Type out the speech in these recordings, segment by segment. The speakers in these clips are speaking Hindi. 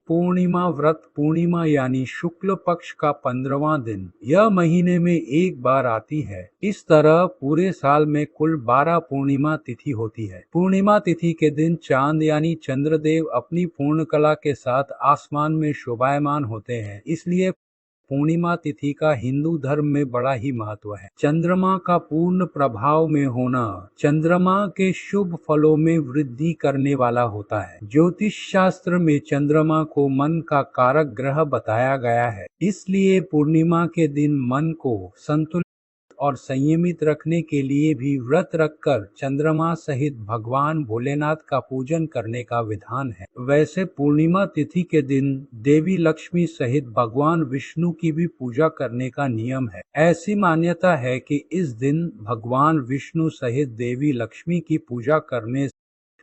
पूर्णिमा व्रत पूर्णिमा यानी शुक्ल पक्ष का 15वां दिन यह महीने में एक बार आती है। इस तरह पूरे साल में कुल 12 पूर्णिमा तिथि होती है। पूर्णिमा तिथि के दिन चांद यानी चंद्रदेव अपनी पूर्ण कला के साथ आसमान में शोभायमान होते हैं, इसलिए पूर्णिमा तिथि का हिंदू धर्म में बड़ा ही महत्व है। चंद्रमा का पूर्ण प्रभाव में होना चंद्रमा के शुभ फलों में वृद्धि करने वाला होता है। ज्योतिष शास्त्र में चंद्रमा को मन का कारक ग्रह बताया गया है, इसलिए पूर्णिमा के दिन मन को संतुलित और संयमित रखने के लिए भी व्रत रखकर चंद्रमा सहित भगवान भोलेनाथ का पूजन करने का विधान है। वैसे पूर्णिमा तिथि के दिन देवी लक्ष्मी सहित भगवान विष्णु की भी पूजा करने का नियम है। ऐसी मान्यता है कि इस दिन भगवान विष्णु सहित देवी लक्ष्मी की पूजा करने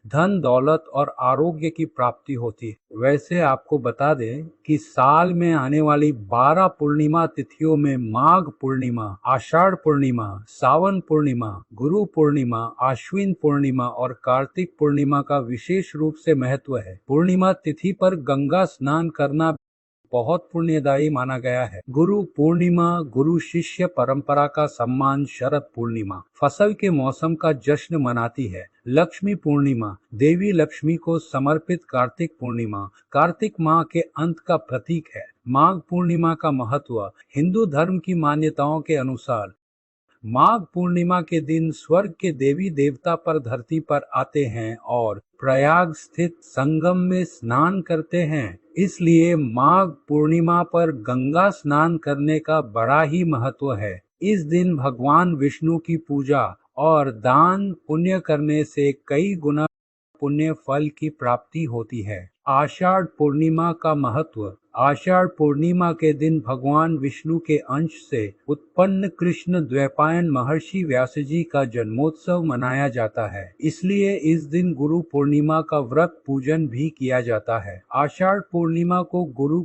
धन दौलत और आरोग्य की प्राप्ति होती है। वैसे आपको बता दें कि साल में आने वाली 12 पूर्णिमा तिथियों में माघ पूर्णिमा, आषाढ़ पूर्णिमा, सावन पूर्णिमा, गुरु पूर्णिमा, आश्विन पूर्णिमा और कार्तिक पूर्णिमा का विशेष रूप से महत्व है। पूर्णिमा तिथि पर गंगा स्नान करना बहुत पुण्यदायी माना गया है। गुरु पूर्णिमा गुरु शिष्य परंपरा का सम्मान शरद पूर्णिमा फसल के मौसम का जश्न मनाती है। लक्ष्मी पूर्णिमा देवी लक्ष्मी को समर्पित कार्तिक पूर्णिमा कार्तिक माह के अंत का प्रतीक है। माघ पूर्णिमा का महत्व हिंदू धर्म की मान्यताओं के अनुसार माघ पूर्णिमा के दिन स्वर्ग के देवी देवता पर धरती पर आते हैं और प्रयाग स्थित संगम में स्नान करते हैं, इसलिए माघ पूर्णिमा पर गंगा स्नान करने का बड़ा ही महत्व है। इस दिन भगवान विष्णु की पूजा और दान पुण्य करने से कई गुना पुण्य फल की प्राप्ति होती है। आषाढ़ पूर्णिमा का महत्व आषाढ़ पूर्णिमा के दिन भगवान विष्णु के अंश से उत्पन्न कृष्ण द्वैपायन महर्षि व्यास जी का जन्मोत्सव मनाया जाता है, इसलिए इस दिन गुरु पूर्णिमा का व्रत पूजन भी किया जाता है। आषाढ़ पूर्णिमा को गुरु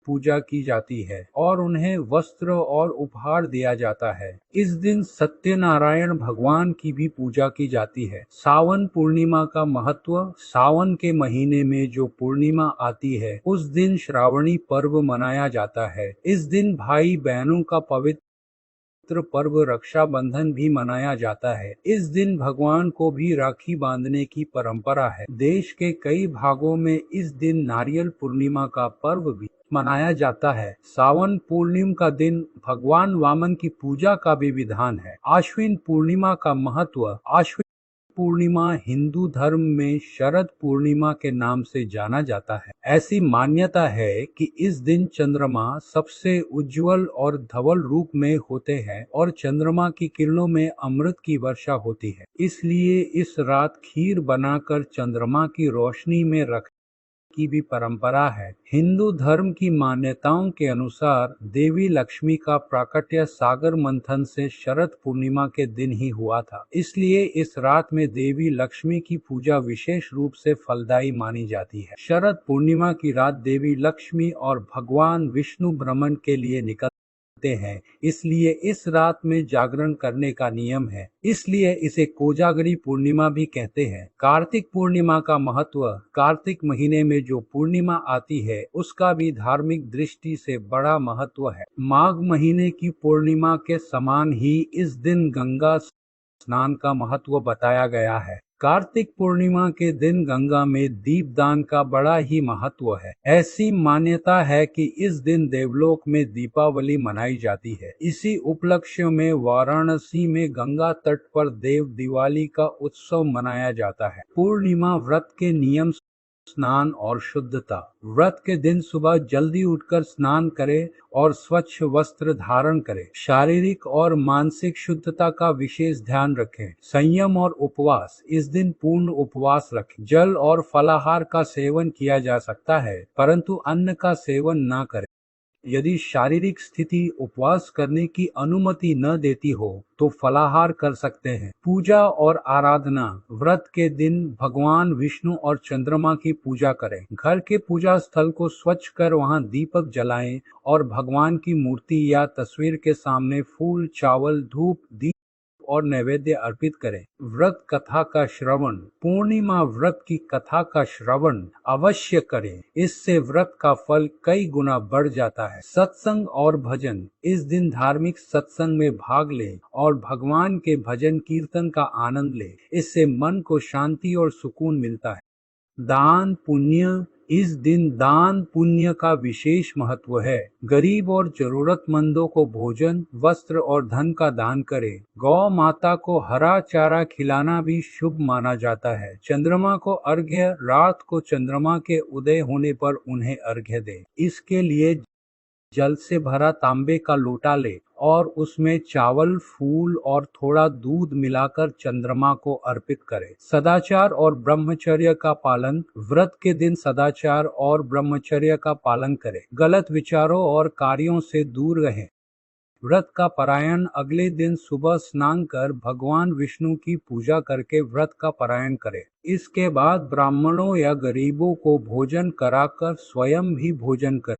पूजा की जाती है और उन्हें वस्त्र और उपहार दिया जाता है। इस दिन सत्यनारायण भगवान की भी पूजा की जाती है। सावन पूर्णिमा का महत्व सावन के महीने में जो पूर्णिमा आती है उस दिन श्रावणी पर्व मनाया जाता है। इस दिन भाई बहनों का पवित्र पर्व रक्षाबंधन भी मनाया जाता है। इस दिन भगवान को भी राखी बांधने की परंपरा है। देश के कई भागों में इस दिन नारियल पूर्णिमा का पर्व भी मनाया जाता है। सावन पूर्णिमा का दिन भगवान वामन की पूजा का भी विधान है। आश्विन पूर्णिमा का महत्व आश्विन पूर्णिमा हिंदू धर्म में शरद पूर्णिमा के नाम से जाना जाता है। ऐसी मान्यता है कि इस दिन चंद्रमा सबसे उज्जवल और धवल रूप में होते हैं और चंद्रमा की किरणों में अमृत की वर्षा होती है, इसलिए इस रात खीर बनाकर चंद्रमा की रोशनी में रख की भी परंपरा है। हिंदू धर्म की मान्यताओं के अनुसार देवी लक्ष्मी का प्राकट्य सागर मंथन से शरद पूर्णिमा के दिन ही हुआ था, इसलिए इस रात में देवी लक्ष्मी की पूजा विशेष रूप से फलदायी मानी जाती है। शरद पूर्णिमा की रात देवी लक्ष्मी और भगवान विष्णु भ्रमण के लिए निकलते हैं, इसलिए इस रात में जागरण करने का नियम है, इसलिए इसे कोजागरी पूर्णिमा भी कहते हैं। कार्तिक पूर्णिमा का महत्व कार्तिक महीने में जो पूर्णिमा आती है उसका भी धार्मिक दृष्टि से बड़ा महत्व है। माघ महीने की पूर्णिमा के समान ही इस दिन गंगा स्नान का महत्व बताया गया है। कार्तिक पूर्णिमा के दिन गंगा में दीपदान का बड़ा ही महत्व है। ऐसी मान्यता है कि इस दिन देवलोक में दीपावली मनाई जाती है। इसी उपलक्ष्य में वाराणसी में गंगा तट पर देव दिवाली का उत्सव मनाया जाता है। पूर्णिमा व्रत के नियम स्नान और शुद्धता। व्रत के दिन सुबह जल्दी उठकर स्नान करें और स्वच्छ वस्त्र धारण करें। शारीरिक और मानसिक शुद्धता का विशेष ध्यान रखें। संयम और उपवास। इस दिन पूर्ण उपवास रखें। जल और फलाहार का सेवन किया जा सकता है, परंतु अन्न का सेवन न करें। यदि शारीरिक स्थिति उपवास करने की अनुमति न देती हो तो फलाहार कर सकते हैं। पूजा और आराधना। व्रत के दिन भगवान विष्णु और चंद्रमा की पूजा करें। घर के पूजा स्थल को स्वच्छ कर वहां दीपक जलाएं और भगवान की मूर्ति या तस्वीर के सामने फूल, चावल, धूप, दीप और नैवेद्य अर्पित करें। व्रत कथा का श्रवण। पूर्णिमा व्रत की कथा का श्रवण अवश्य करें, इससे व्रत का फल कई गुना बढ़ जाता है। सत्संग और भजन। इस दिन धार्मिक सत्संग में भाग लें और भगवान के भजन कीर्तन का आनंद लें, इससे मन को शांति और सुकून मिलता है। दान पुण्य। इस दिन दान पुण्य का विशेष महत्व है। गरीब और जरूरतमंदों को भोजन, वस्त्र और धन का दान करें। गौ माता को हरा चारा खिलाना भी शुभ माना जाता है। चंद्रमा को अर्घ्य। रात को चंद्रमा के उदय होने पर उन्हें अर्घ्य दें। इसके लिए जल से भरा तांबे का लोटा ले और उसमें चावल, फूल और थोड़ा दूध मिलाकर चंद्रमा को अर्पित करें। सदाचार और ब्रह्मचर्य का पालन। व्रत के दिन सदाचार और ब्रह्मचर्य का पालन करें। गलत विचारों और कार्यों से दूर रहें। व्रत का पारायण। अगले दिन सुबह स्नान कर भगवान विष्णु की पूजा करके व्रत का पारायण करें। इसके बाद ब्राह्मणों या गरीबों को भोजन कराकर स्वयं भी भोजन करें।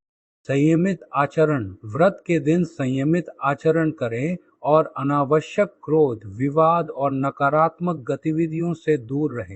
संयमित आचरण। व्रत के दिन संयमित आचरण करें और अनावश्यक क्रोध, विवाद और नकारात्मक गतिविधियों से दूर रहें।